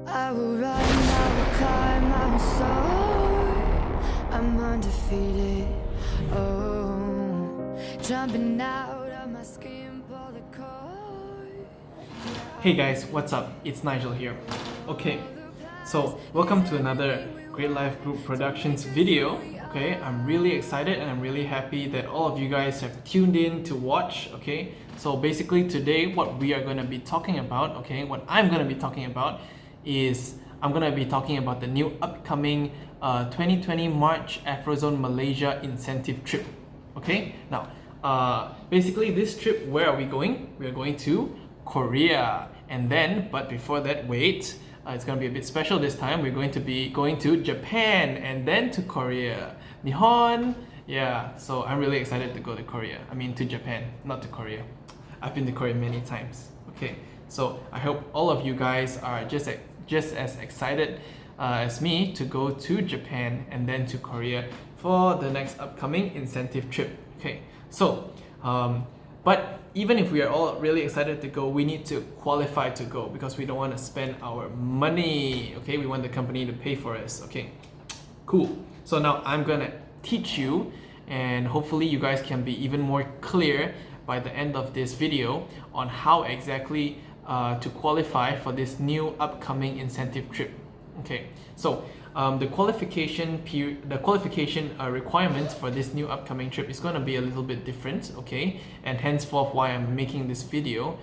I will run, I will climb, I will soar. I'm undefeated. Oh, jumping out of my skin, pull the cord. Hey guys, what's up? It's Nigel here. Okay, so welcome to another Great Life Group Productions video. Okay, I'm really excited and I'm really happy that all of you guys have tuned in to watch. Okay, so basically today what we are going to be talking about, okay, what I'm going to be talking about is I'm going to be talking about the new upcoming 2020 March Aphrozone Malaysia incentive trip. Okay, now basically this trip, where are we going? We are going to Korea, and then, but before that, wait, it's going to be a bit special this time. We're going to be going to Japan and then to Korea. Nihon! Yeah, so I'm really excited to go to Korea. I mean to Japan, not to Korea. I've been to Korea many times. Okay, so I hope all of you guys are just as excited as me to go to Japan and then to Korea for the next upcoming incentive trip. Okay, so but even if we are all really excited to go, we need to qualify to go because we don't want to spend our money. Okay, we want the company to pay for us. Okay, cool. So now I'm gonna teach you, and hopefully you guys can be even more clear by the end of this video on how exactly to qualify for this new upcoming incentive trip. Okay, so the qualification requirements for this new upcoming trip is going to be a little bit different, okay, and henceforth why I'm making this video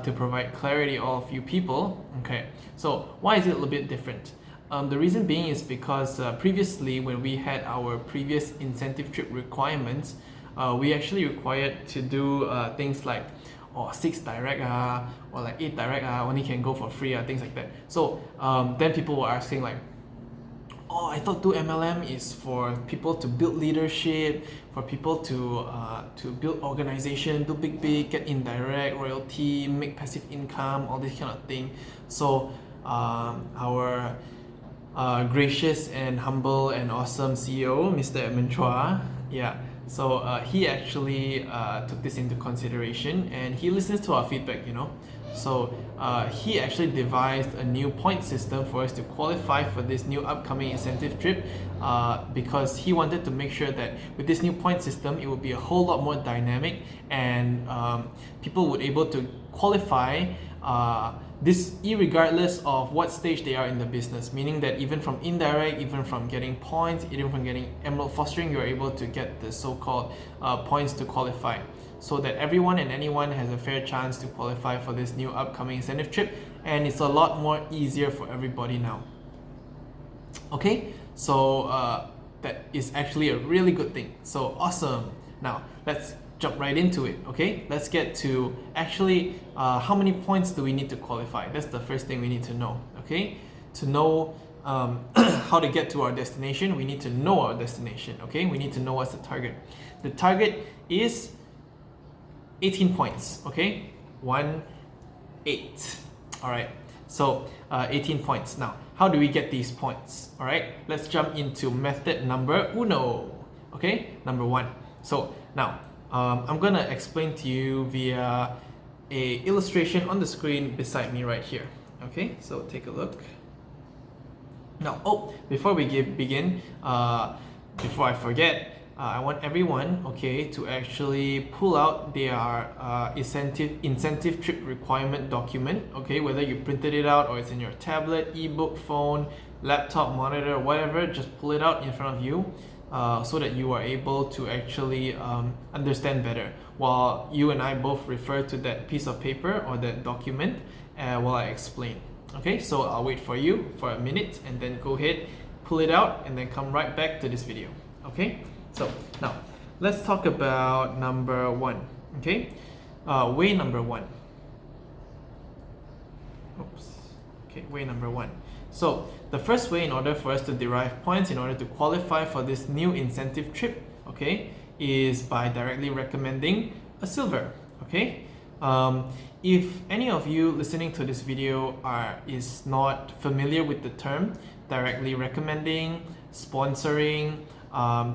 to provide clarity to all of you people. Okay, so why is it a little bit different? The reason being is because previously when we had our previous incentive trip requirements, we actually required to do things like 6 direct or like 8 direct only can go for free things like that. So then people were asking like, oh, I thought 2MLM is for people to build leadership, for people to build organization, do big, get indirect, royalty, make passive income, all this kind of thing. So our gracious and humble and awesome CEO, Mr. Edmund Chua, yeah, so he actually took this into consideration and he listens to our feedback, you know. So he actually devised a new point system for us to qualify for this new upcoming incentive trip because he wanted to make sure that with this new point system it would be a whole lot more dynamic and people would able to qualify this irregardless of what stage they are in the business, meaning that even from indirect, even from getting points, even from getting Emerald fostering, you're able to get the so-called points to qualify, so that everyone and anyone has a fair chance to qualify for this new upcoming incentive trip, and it's a lot more easier for everybody now. Okay, so that is actually a really good thing. So awesome. Now let's jump right into it. Okay, let's get to actually how many points do we need to qualify. That's the first thing we need to know. Okay, to know how to get to our destination, we need to know our destination. Okay, we need to know what's the target. The target is 18 points. Okay, 18. All right, so 18 points. Now how do we get these points? All right, let's jump into method number uno. Okay, number 1. So now I'm gonna explain to you via a illustration on the screen beside me right here. Okay, so take a look. Now, before we begin, before I forget, I want everyone, okay, to actually pull out their incentive trip requirement document. Okay, whether you printed it out or it's in your tablet, ebook, phone, laptop, monitor, whatever, just pull it out in front of you. So that you are able to actually understand better while you and I both refer to that piece of paper or that document while I explain. Okay, so I'll wait for you for a minute and then go ahead, pull it out and then come right back to this video. Okay, so now let's talk about number 1. Okay, way number 1. Oops. Okay, way number 1. So the first way in order for us to derive points in order to qualify for this new incentive trip, okay, is by directly recommending a silver. Okay, if any of you listening to this video is not familiar with the term directly recommending, sponsoring,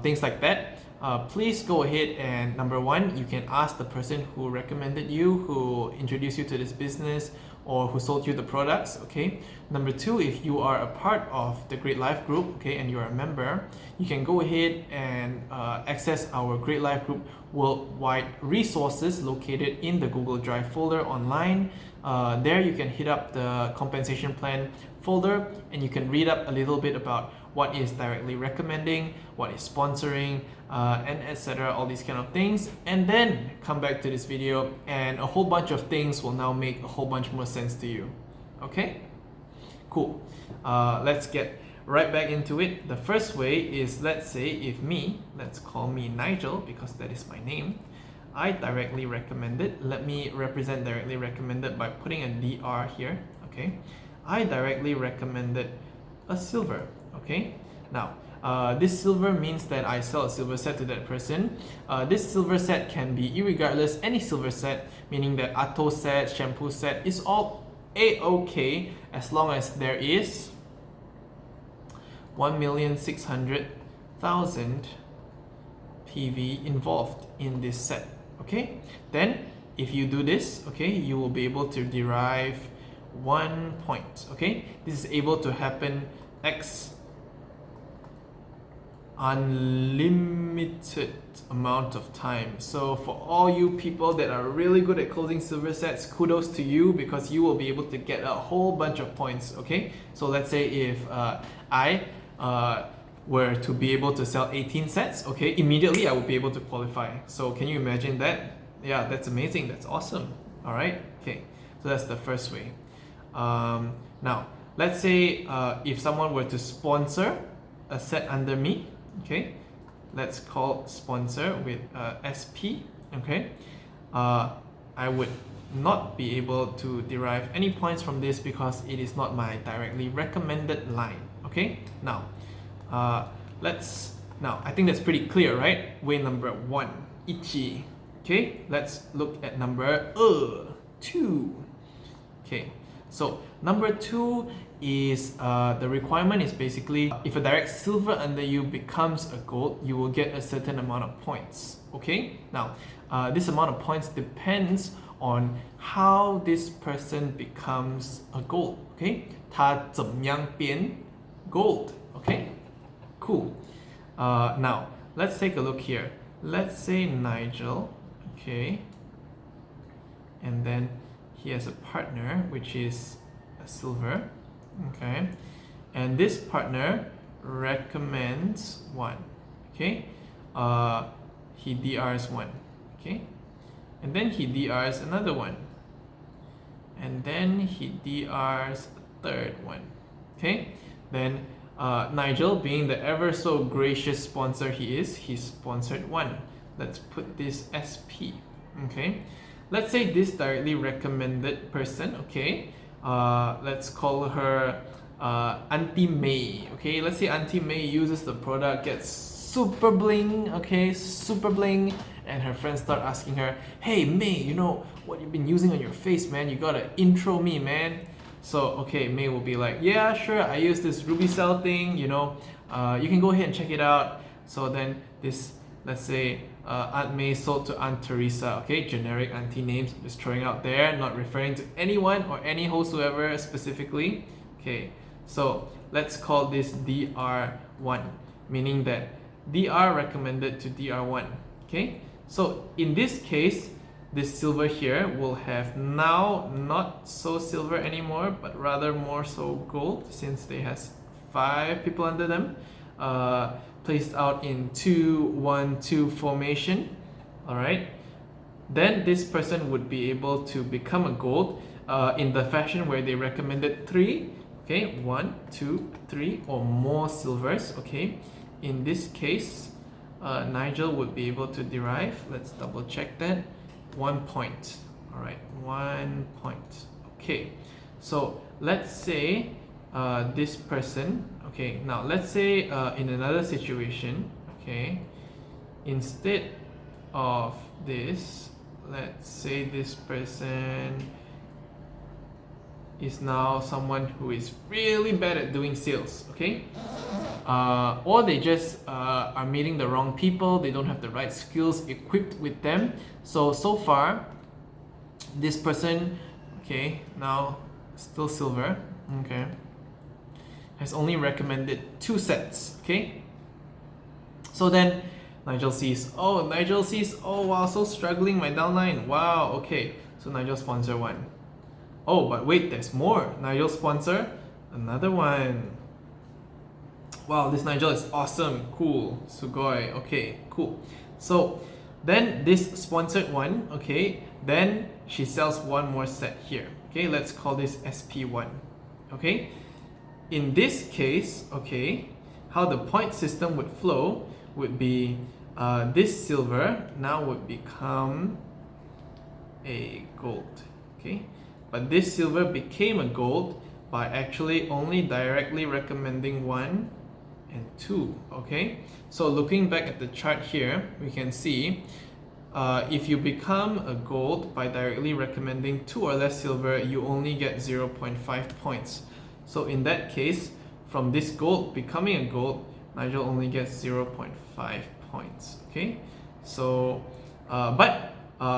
things like that, please go ahead and number one, you can ask the person who recommended you, who introduced you to this business, or who sold you the products, okay? Number two, if you are a part of the Great Life Group, okay, and you're a member, you can go ahead and access our Great Life Group worldwide resources located in the Google Drive folder online. There you can hit up the compensation plan folder and you can read up a little bit about what is directly recommending, what is sponsoring, and etc. All these kind of things, and then come back to this video and a whole bunch of things will now make a whole bunch more sense to you. Okay? Cool. Let's get right back into it. The first way is, let's say if me, let's call me Nigel because that is my name, I directly recommended, let me represent directly recommended by putting a DR here, okay? I directly recommended a silver, okay? Now, this silver means that I sell a silver set to that person. This silver set can be irregardless any silver set, meaning that Atto set, shampoo set is all A-okay as long as there is 1,600,000 PV involved in this set, okay? Then if you do this, okay, you will be able to derive 1 point, okay? This is able to happen X unlimited amount of time. So for all you people that are really good at closing silver sets, kudos to you because you will be able to get a whole bunch of points, okay? So let's say if I were to be able to sell 18 sets, okay, immediately I would be able to qualify. So can you imagine that? Yeah, that's amazing, that's awesome. All right, okay, so that's the first way. Now, let's say if someone were to sponsor a set under me, okay, let's call sponsor with SP, okay, I would not be able to derive any points from this because it is not my directly recommended line, okay? Now, I think that's pretty clear, right? Way number one, ichi, okay? Let's look at number two, okay? So number two is the requirement is basically if a direct silver under you becomes a gold, you will get a certain amount of points, okay? Now, this amount of points depends on how this person becomes a gold, okay? 他怎样变 gold, okay? Cool. Now, let's take a look here. Let's say Nigel, okay? And then he has a partner which is a silver, okay, and this partner recommends one, okay, he DRs one, okay, and then he DRs another one, and then he DRs a third one, okay. Then Nigel, being the ever so gracious sponsor he is, he sponsored one. Let's put this SP, okay. Let's say this directly recommended person, okay, let's call her Auntie May, okay. Let's say Auntie May uses the product, gets super bling, okay, super bling, and her friends start asking her, hey May, you know what you've been using on your face, man, you gotta intro me, man. So okay, May will be like, yeah, sure, I use this ruby cell thing, you know, you can go ahead and check it out. So then this, let's say Aunt May sold to Aunt Teresa, okay, generic auntie names, just throwing out there, not referring to anyone or any whosoever specifically, okay. So let's call this DR1, meaning that DR recommended to DR1, okay. So in this case, this silver here will have now not so silver anymore, but rather more so gold, since they has 5 people under them, placed out in 2-1-2 formation. All right, then this person would be able to become a gold in the fashion where they recommended 3, okay, 1, 2, 3 or more silvers, okay. In this case, Nigel would be able to derive, let's double check that, 1 point. All right, 1 point, okay. So let's say this person, okay, now let's say in another situation, okay, instead of this, let's say this person is now someone who is really bad at doing sales, okay. or they just are meeting the wrong people. They don't have the right skills equipped with them. So far, this person, okay, now still silver, okay, has only recommended 2 sets, okay. So then Nigel sees, oh wow, so struggling, my downline, wow, okay, so Nigel sponsor 1. Oh, but wait, there's more. Nigel sponsor another one. Wow, this Nigel is awesome, cool, sugoi, okay, cool. So then this sponsored one, okay, then she sells 1 more set here. Okay, let's call this SP1. Okay, in this case, okay, how the point system would flow would be this silver now would become a gold. Okay, but this silver became a gold by actually only directly recommending 1 and 2. Okay, so looking back at the chart here, we can see if you become a gold by directly recommending 2 or less silver, you only get 0.5 points. So in that case, from this gold becoming a gold, Nigel only gets 0.5 points. Okay, so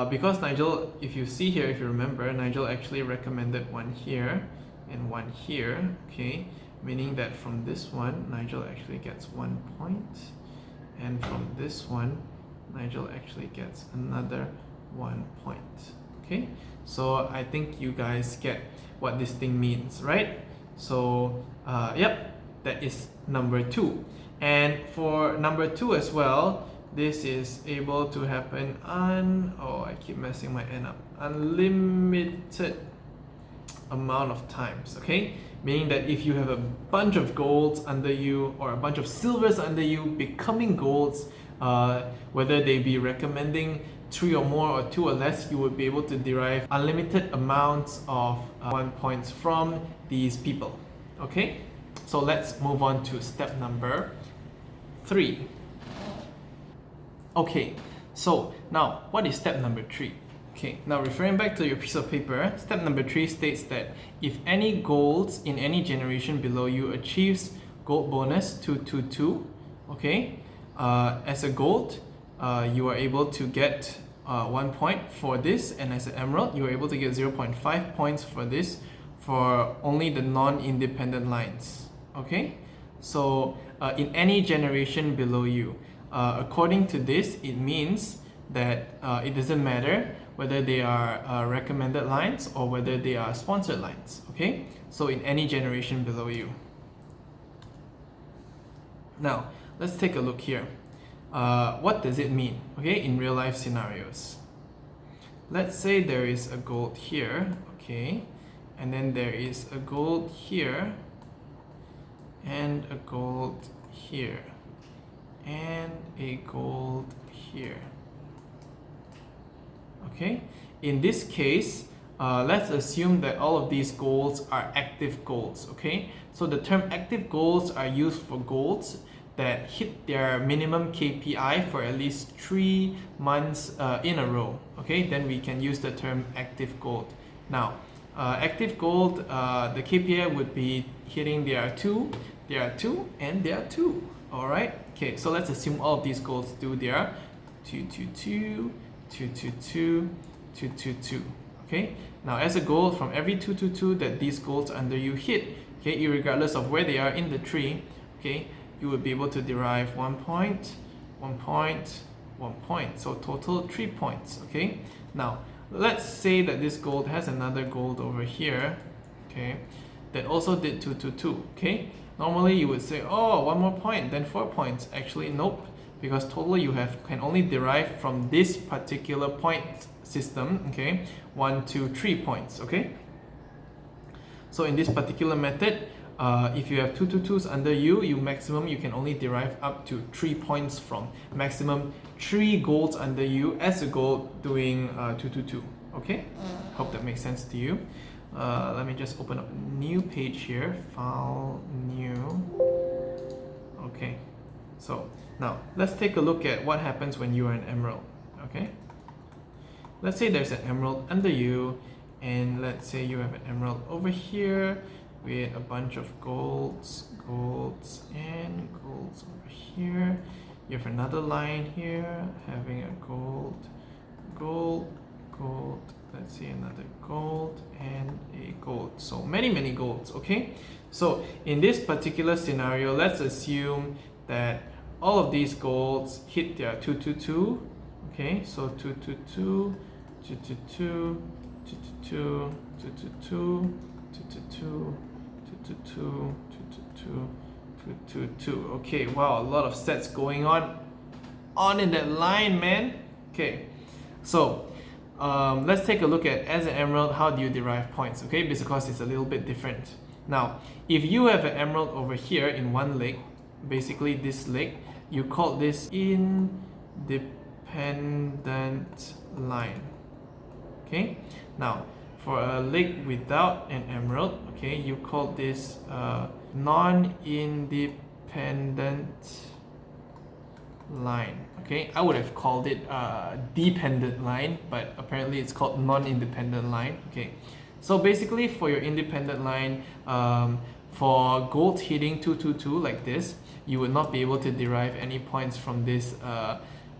because Nigel, if you see here, if you remember, Nigel actually recommended 1 here and 1 here. Okay, meaning that from this one, Nigel actually gets 1 point, and from this one, Nigel actually gets another 1 point. Okay, so I think you guys get what this thing means, right? So yep, that is number 2. And for number 2 as well, this is able to happen I keep messing my end up, unlimited amount of times. Okay, meaning that if you have a bunch of golds under you or a bunch of silvers under you becoming golds, whether they be recommending 3 or more or 2 or less, you would be able to derive unlimited amounts of 1 points from these people. Okay, so let's move on to step number 3. Okay, so now what is step number 3? Okay, now referring back to your piece of paper, step number 3 states that if any golds in any generation below you achieves gold bonus 222, okay, as a gold, you are able to get 1 point for this, and as an emerald, you are able to get 0.5 points for this for only the non-independent lines. Okay, so in any generation below you, according to this, it means that it doesn't matter whether they are recommended lines or whether they are sponsored lines. Okay, so in any generation below you. Now let's take a look here. What does it mean, okay, in real life scenarios? Let's say there is a gold here, okay, and then there is a gold here, and a gold here, and a gold here. Okay, in this case, let's assume that all of these golds are active golds. Okay, so the term active golds are used for golds that hit their minimum KPI for at least 3 months in a row. Okay, then we can use the term active gold. Now, active gold, the KPI would be hitting DR2, DR2, and DR2. Alright, okay, so let's assume all of these golds do their 222, 222, 222. Okay, now as a gold, from every 222 that these golds under you hit, okay, irregardless of where they are in the tree, okay, you would be able to derive 1 point, 1 point, 1 point. So total 3 points. Okay. Now let's say that this gold has another gold over here, okay, that also did 222. Okay. Normally you would say, oh, 1 more point, then 4 points. Actually, nope, because total you can only derive from this particular point system. Okay, 1, 2, 3 points. Okay. So in this particular method, if you have 222s under you, you can only derive up to 3 points from. Maximum 3 golds under you as a gold doing 222. Okay, hope that makes sense to you. Let me just open up a new page here. File, new. Okay, so now let's take a look at what happens when you are an emerald. Okay, let's say there's an emerald under you, and let's say you have an emerald over here, with a bunch of golds, and golds over here. You have another line here having a gold, let's see, another gold and a gold. So many golds, okay? So in this particular scenario, let's assume that all of these golds hit their 222, okay? So 222, 222, 222, 222, 222, 222, 222, 222. Okay, wow, a lot of sets going on in that line, man. Okay, so let's take a look at, as an emerald, how do you derive points, okay? Because it's a little bit different. Now, if you have an emerald over here in one leg, basically this leg, you call this independent line, okay? Now, for a leg without an emerald, okay, you call this non-independent line, okay? I would have called it dependent line, but apparently it's called non-independent line, okay? So basically, for your independent line, for gold hitting 222 like this, you would not be able to derive any points from this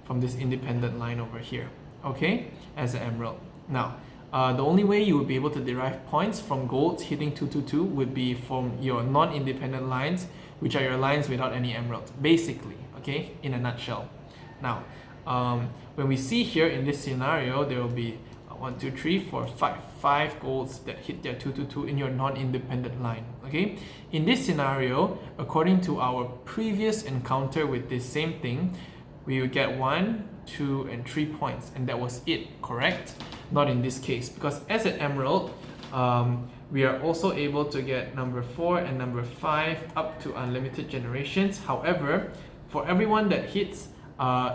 independent line over here, okay, as an emerald. Now, the only way you would be able to derive points from golds hitting 222 would be from your non-independent lines, which are your lines without any emeralds, basically, okay, in a nutshell. Now, when we see here in this scenario, there will be 1, 2, 3, 4, 5 golds that hit their 222 in your non-independent line, okay? In this scenario, according to our previous encounter with this same thing, we would get 1, 2, and 3 points, and that was it, correct? Not in this case, because as an emerald, we are also able to get number 4 and number 5 up to unlimited generations. However, for everyone that hits,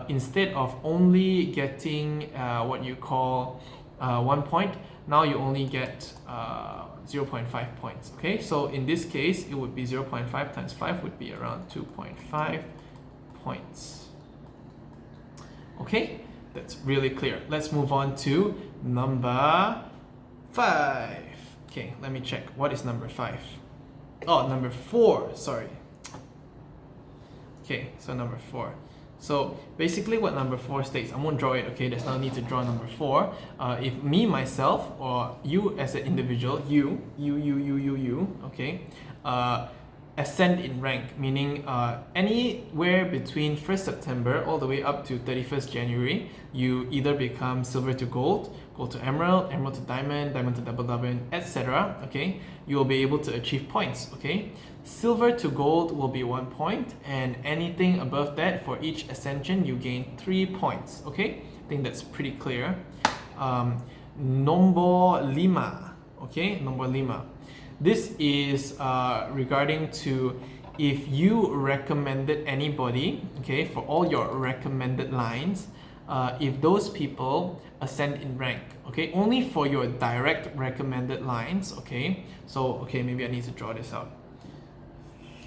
instead of only getting what you call 1 point, now you only get 0.5 points, okay? So in this case, it would be 0.5 times 5 would be around 2.5 points. Okay, that's really clear. Let's move on to number 5. Okay, let me check. What is number 5? Oh, number 4, sorry. Okay, so number 4. So basically what number 4 states, I won't draw it, okay? There's no need to draw number 4. If me, myself, or you as an individual, you, okay, ascend in rank, meaning anywhere between 1st September all the way up to 31st January, you either become silver to gold, gold to emerald, emerald to diamond, diamond to double diamond, etc. Okay, you will be able to achieve points, okay? Silver to gold will be 1 point, and anything above that, for each ascension, you gain 3 points, okay? I think that's pretty clear. Nomor 5, okay? Nomor 5. This is regarding to if you recommended anybody, okay, for all your recommended lines, if those people ascend in rank, okay, only for your direct recommended lines, okay? So, okay, maybe I need to draw this out.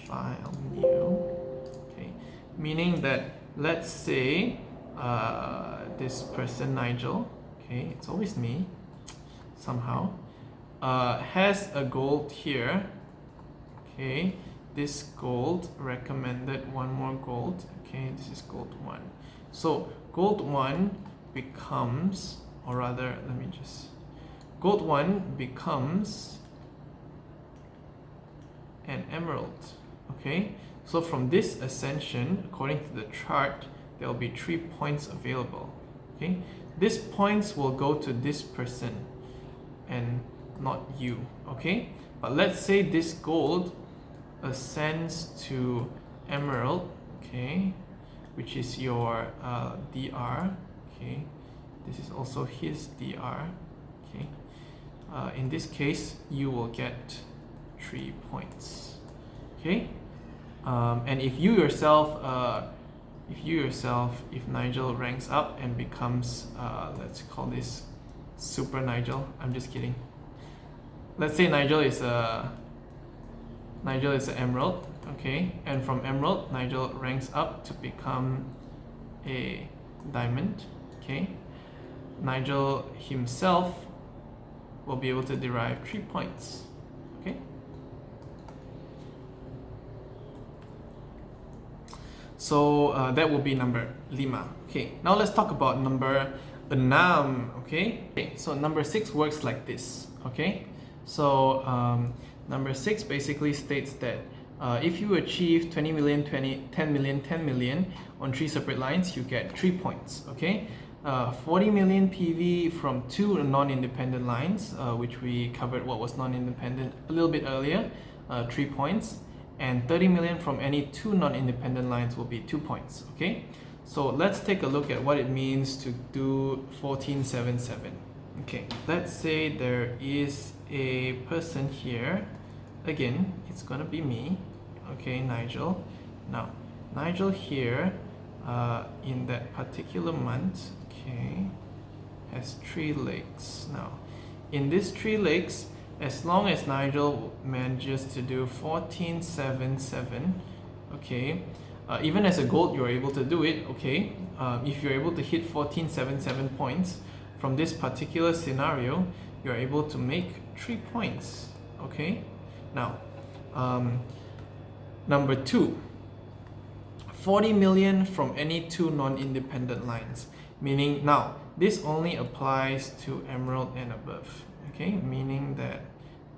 File new, okay, meaning that, let's say, this person, Nigel, okay, it's always me, somehow, has a gold here, okay, this gold recommended 1 more gold, okay, this is gold 1. So gold 1 becomes, or rather, gold 1 becomes an emerald, okay? So from this ascension, according to the chart, there will be 3 points available, okay? These points will go to this person and not you, okay? But let's say this gold ascends to emerald, okay, which is your DR, okay, this is also his DR, okay. In this case, you will get 3 points, okay. And if Nigel ranks up and becomes, let's call this Super Nigel, I'm just kidding. Let's say Nigel is an emerald, okay, and from emerald, Nigel ranks up to become a diamond, okay. Nigel himself will be able to derive 3 points, okay. So that will be number 5. Okay, now let's talk about number 6. Okay, so number 6 works like this. Okay, so number 6 basically states that if you achieve 20 million, 10 million, 10 million on 3 separate lines, you get 3 points. Okay, 40 million PV from 2 non-independent lines, which we covered what was non-independent a little bit earlier, 3 points, and 30 million from any 2 non-independent lines will be 2 points. Okay, so let's take a look at what it means to do 1477. Okay, let's say there is a person here. Again, it's gonna be me. Okay, Nigel. Now, Nigel here in that particular month, okay, has 3 legs. Now, in these 3 legs, as long as Nigel manages to do 1477, okay, even as a gold, you're able to do it. Okay, if you're able to hit 1477 points from this particular scenario, you're able to make 3 points. Okay, now number 2, 40 million from any 2 non-independent lines, meaning now this only applies to Emerald and above. Okay, meaning that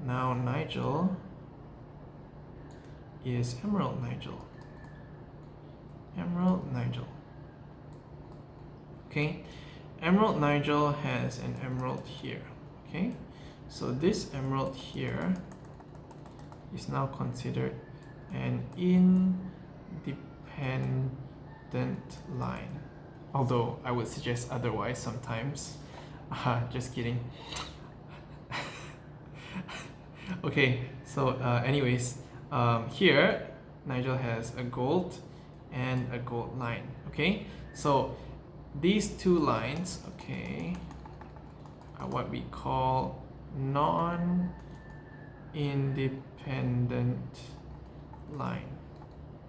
now Nigel is Emerald Nigel. Emerald Nigel. Okay, Emerald Nigel has an emerald here. Okay, so this emerald here is now considered an independent line, although I would suggest otherwise sometimes. Just kidding. Okay, so anyways, here Nigel has a gold and a gold line. Okay, so these 2 lines, okay, are what we call non-independent line.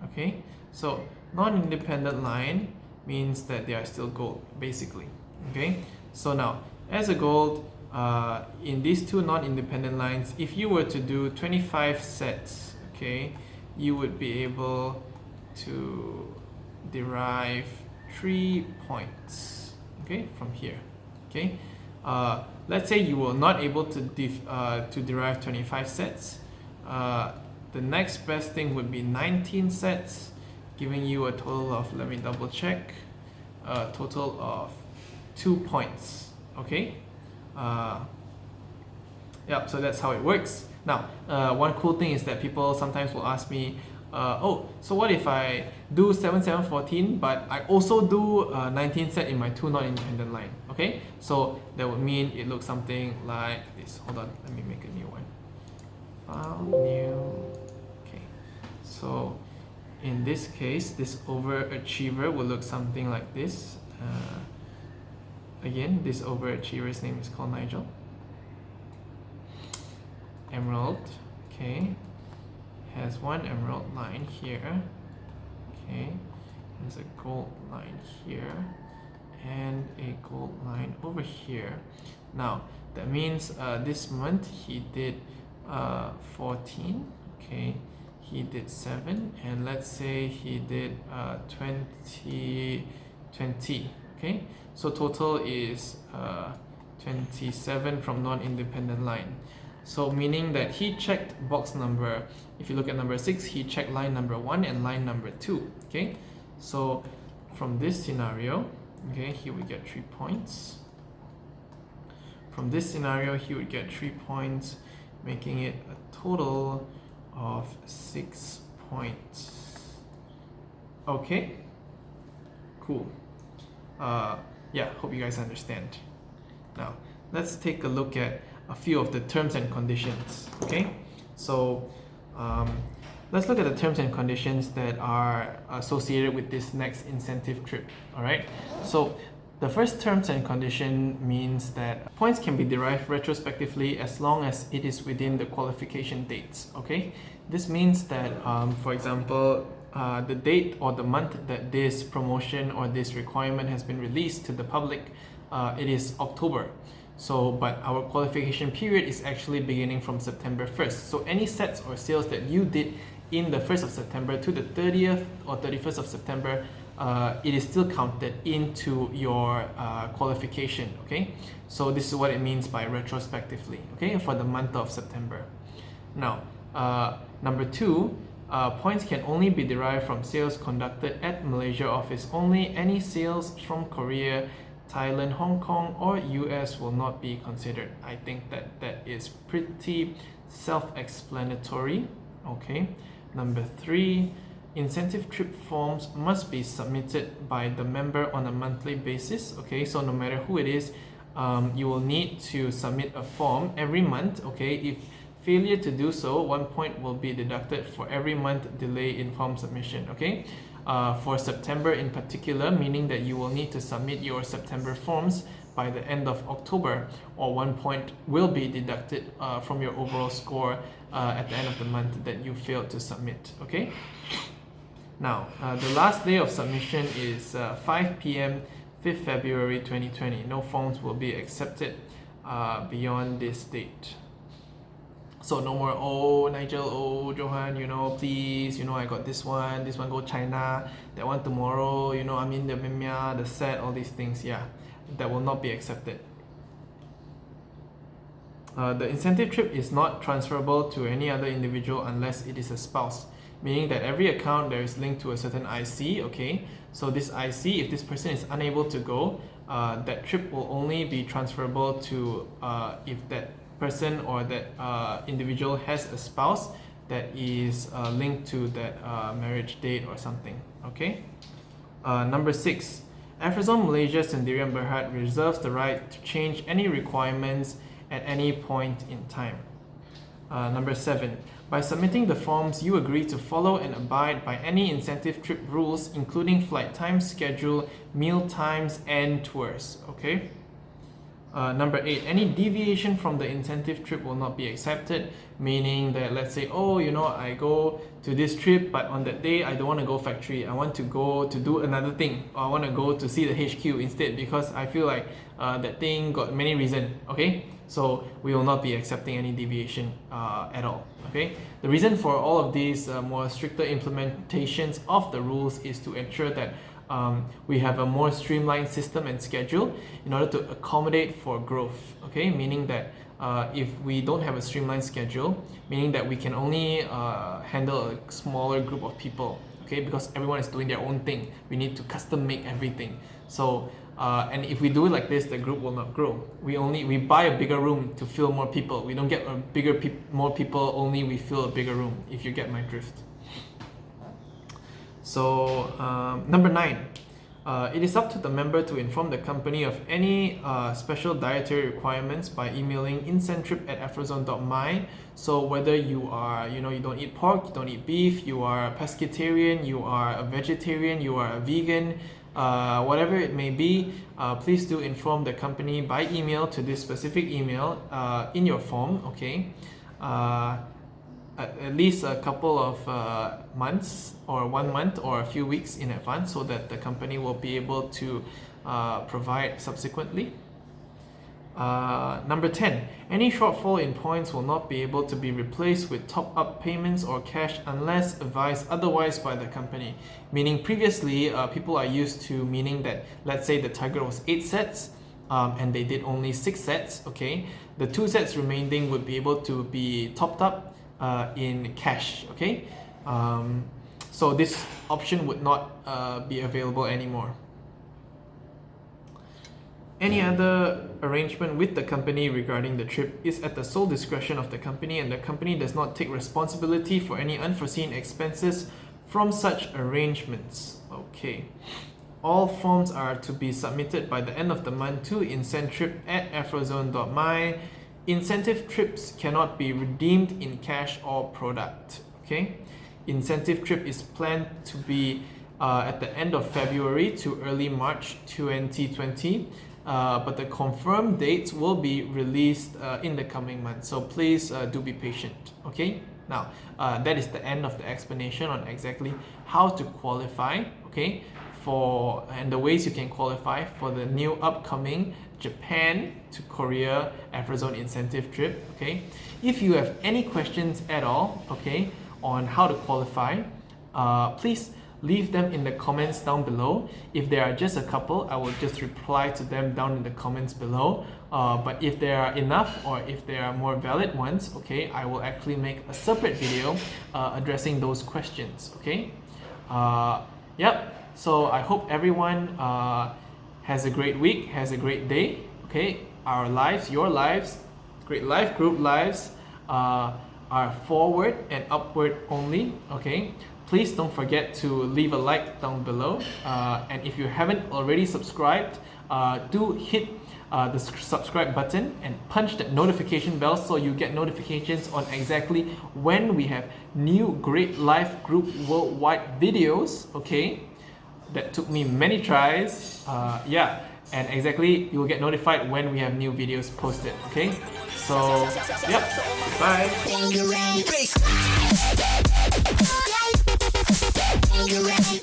Okay, so non-independent line means that they are still gold, basically. Okay, so now as a gold, in these 2 non-independent lines, if you were to do 25 sets, okay, you would be able to derive 3 points, okay, from here. Okay, let's say you were not able to derive 25 sets. The next best thing would be 19 sets, giving you a total of, let me double check, a total of 2 points. Okay, yep, so that's how it works. Now, one cool thing is that people sometimes will ask me, oh, so what if I do 7714 but I also do 19 set in my 2 non-independent line? Okay, so that would mean it looks something like this. Hold on, let me make a new one. File, new. Okay, so in this case, this overachiever will look something like this. Again, this overachiever's name is called Nigel. Emerald, okay, has 1 emerald line here. Okay, there's a gold line here and a gold line over here. Now that means this month he did 14. Okay, he did 7, and let's say he did 20. Okay, so total is 27 from non-independent line. So meaning that he checked box number, if you look at number 6, he checked line number 1 and line number 2. Okay, so from this scenario, okay, he would get 3 points. From this scenario, he would get 3 points, making it a total of 6 points. Okay, cool. Yeah, hope you guys understand. Now let's take a look at a few of the terms and conditions. Okay, so let's look at the terms and conditions that are associated with this next incentive trip. All right, so the first terms and condition means that points can be derived retrospectively as long as it is within the qualification dates. Okay, this means that for example, the date or the month that this promotion or this requirement has been released to the public, it is October. So, but our qualification period is actually beginning from September 1st. So any sets or sales that you did in the 1st of September to the 30th or 31st of September, it is still counted into your qualification, okay? So this is what it means by retrospectively, okay, for the month of September. Now, number 2, points can only be derived from sales conducted at Malaysia office only. Any sales from Korea, Thailand, Hong Kong, or US will not be considered. I think that is pretty self-explanatory, okay? Number 3, incentive trip forms must be submitted by the member on a monthly basis, okay? So no matter who it is, you will need to submit a form every month, okay? If failure to do so, 1 point will be deducted for every month delay in form submission, okay? For September in particular, meaning that you will need to submit your September forms by the end of October, or 1 point will be deducted from your overall score at the end of the month that you failed to submit, okay? Now, the last day of submission is 5 p.m. 5th February 2020. No forms will be accepted beyond this date. So no more, oh Nigel, oh Johan, you know, please, you know, I got this one go China, that one tomorrow, you know, I mean the Mimya, the set, all these things, yeah, that will not be accepted. The incentive trip is not transferable to any other individual unless it is a spouse, meaning that every account there is linked to a certain IC, okay? So this IC, if this person is unable to go, that trip will only be transferable to if that person or that individual has a spouse that is linked to that marriage date or something, okay? Number 6, Aphrozone Malaysia Sendirian Berhad reserves the right to change any requirements at any point in time. Number 7, by submitting the forms, you agree to follow and abide by any incentive trip rules, including flight times, schedule, meal times, and tours, okay? Number 8, any deviation from the incentive trip will not be accepted, meaning that let's say, oh, you know, I go to this trip, but on that day I don't want to go factory, I want to go to do another thing, or I want to go to see the HQ instead because I feel like that thing got many reasons, okay? So we will not be accepting any deviation at all, okay? The reason for all of these more stricter implementations of the rules is to ensure that we have a more streamlined system and schedule in order to accommodate for growth, okay? Meaning that if we don't have a streamlined schedule, meaning that we can only handle a smaller group of people, okay? Because everyone is doing their own thing. We need to custom make everything. So, and if we do it like this, the group will not grow. We buy a bigger room to fill more people. We don't get more people, only we fill a bigger room, if you get my drift. So number 9, it is up to the member to inform the company of any special dietary requirements by emailing incentrip@aphrozone.my. So whether you are, you know, you don't eat pork, you don't eat beef, you are a pescatarian, you are a vegetarian, you are a vegan, whatever it may be, please do inform the company by email to this specific email in your form, okay? At least a couple of months or 1 month or a few weeks in advance, so that the company will be able to provide subsequently. Number 10, any shortfall in points will not be able to be replaced with top-up payments or cash unless advised otherwise by the company. Meaning previously, people are used to meaning that, let's say the target was 8 sets and they did only 6 sets, okay? The 2 sets remaining would be able to be topped up in cash, okay? So this option would not be available anymore. Any other arrangement with the company regarding the trip is at the sole discretion of the company, and the company does not take responsibility for any unforeseen expenses from such arrangements, okay? All forms are to be submitted by the end of the month to incentrip@aphrozone.my. Incentive trips cannot be redeemed in cash or product, okay? Incentive trip is planned to be at the end of February to early March 2020, but the confirmed dates will be released in the coming months, so please do be patient, okay? Now, that is the end of the explanation on exactly how to qualify, okay, and the ways you can qualify for the new upcoming Japan to Korea Aphrozone incentive trip, okay? If you have any questions at all, okay, on how to qualify, please leave them in the comments down below. If there are just a couple, I will just reply to them down in the comments below. But if there are enough, or if there are more valid ones, okay, I will actually make a separate video addressing those questions, okay? Yep, so I hope everyone has a great week, has a great day, okay? Our lives, your lives, great life, group lives are forward and upward only, okay? Please don't forget to leave a like down below, and if you haven't already subscribed, do hit the subscribe button and punch that notification bell so you get notifications on exactly when we have new Great Life Group Worldwide videos, okay? That took me many tries, yeah, and exactly you'll get notified when we have new videos posted, okay? So, yep, bye.